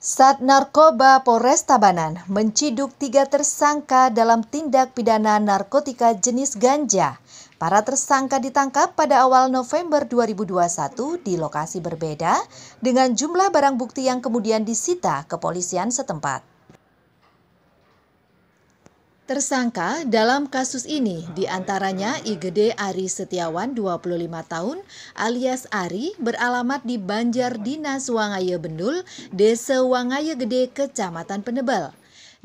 Sat Narkoba Polres Tabanan menciduk 3 tersangka dalam tindak pidana narkotika jenis ganja. Para tersangka ditangkap pada awal November 2021 di lokasi berbeda dengan jumlah barang bukti yang kemudian disita kepolisian setempat. Tersangka dalam kasus ini diantaranya Igede Ari Setiawan 25 tahun alias Ari beralamat di Banjar Dinas Wangaya Bendul, Desa Wangaya Gede, Kecamatan Penebal.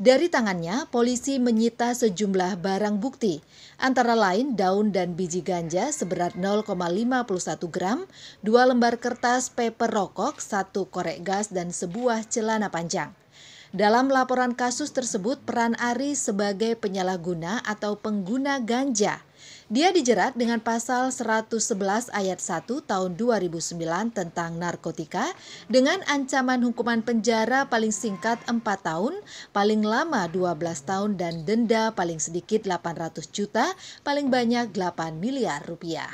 Dari tangannya, polisi menyita sejumlah barang bukti, antara lain daun dan biji ganja seberat 0,51 gram, 2 lembar kertas paper rokok, 1 korek gas, dan sebuah celana panjang. Dalam laporan kasus tersebut, peran Ari sebagai penyalahguna atau pengguna ganja. Dia dijerat dengan pasal 111 ayat 1 tahun 2009 tentang narkotika dengan ancaman hukuman penjara paling singkat 4 tahun, paling lama 12 tahun, dan denda paling sedikit 800 juta, paling banyak 8 miliar rupiah.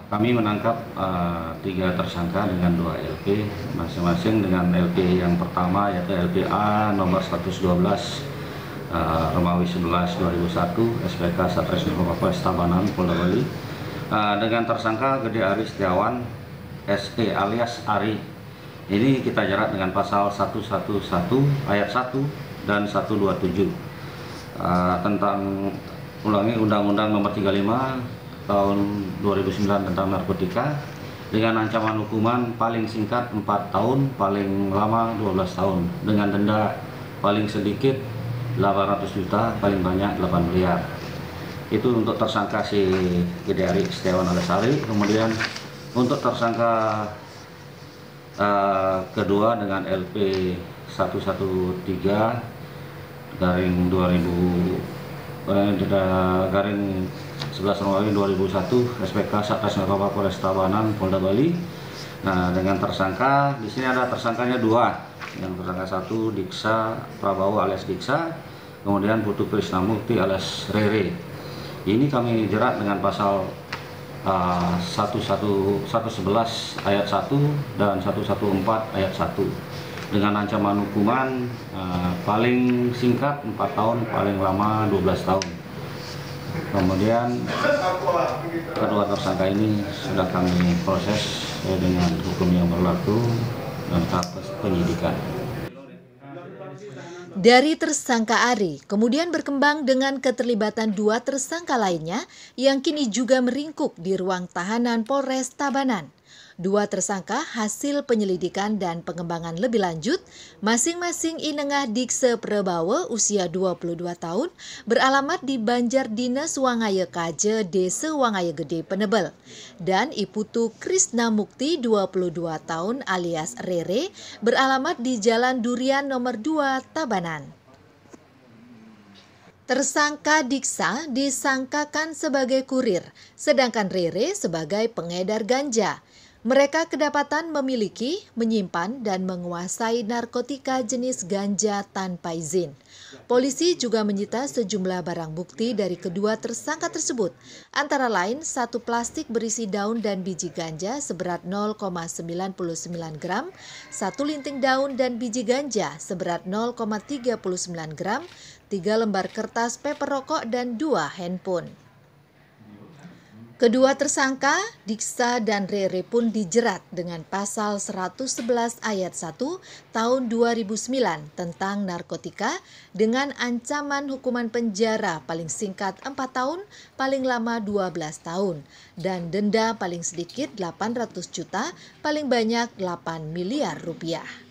Kami menangkap 3 tersangka dengan 2 LP, masing-masing dengan LP yang pertama yaitu LPA nomor 112 Romawi 11 2001 SPK Satres Narkoba Polres Tabanan Polda Bali, dengan tersangka Gede Ari Setiawan SE alias Ari. Ini kita jerat dengan pasal 111 ayat 1 dan 127 tentang Undang-Undang nomor 35 tahun 2009 tentang narkotika dengan ancaman hukuman paling singkat 4 tahun, paling lama 12 tahun dengan denda paling sedikit 800 juta, paling banyak 8 miliar. Itu untuk tersangka si Gede Ari Setiawan alias Ari. Kemudian untuk tersangka kedua dengan LP 113 garing 11 Romawi 2001 SPK Satres Narkoba Polres Tabanan Polda Bali. Nah, dengan tersangka di sini ada tersangkanya 2. Yang tersangka 1 Diksa Prabowo alias Diksa, kemudian Putu Krisnamukti alias Rere. Ini kami jerat dengan pasal 111 ayat 1 dan 114 ayat 1 dengan ancaman hukuman paling singkat 4 tahun, paling lama 12 tahun. Kemudian kedua tersangka ini sudah kami proses dengan hukum yang berlaku dan tahap penyidikan. Dari tersangka Ari, kemudian berkembang dengan keterlibatan 2 tersangka lainnya yang kini juga meringkuk di ruang tahanan Polres Tabanan. 2 tersangka hasil penyelidikan dan pengembangan lebih lanjut, masing-masing Inengah Dikse Prabowo usia 22 tahun, beralamat di Banjar Dinas Wangaya Kaje, Desa Wangaya Gede, Penebel, dan Iputu Krisnamukti 22 tahun alias Rere, beralamat di Jalan Durian nomor 2, Tabanan. Tersangka Diksa disangkakan sebagai kurir, sedangkan Rere sebagai pengedar ganja. Mereka kedapatan memiliki, menyimpan, dan menguasai narkotika jenis ganja tanpa izin. Polisi juga menyita sejumlah barang bukti dari kedua tersangka tersebut, antara lain 1 plastik berisi daun dan biji ganja seberat 0,99 gram, 1 linting daun dan biji ganja seberat 0,39 gram, 3 lembar kertas paper rokok, dan 2 handphone. Kedua tersangka, Diksa dan Rere, pun dijerat dengan pasal 111 ayat 1 tahun 2009 tentang narkotika dengan ancaman hukuman penjara paling singkat 4 tahun, paling lama 12 tahun, dan denda paling sedikit 800 juta, paling banyak 8 miliar rupiah.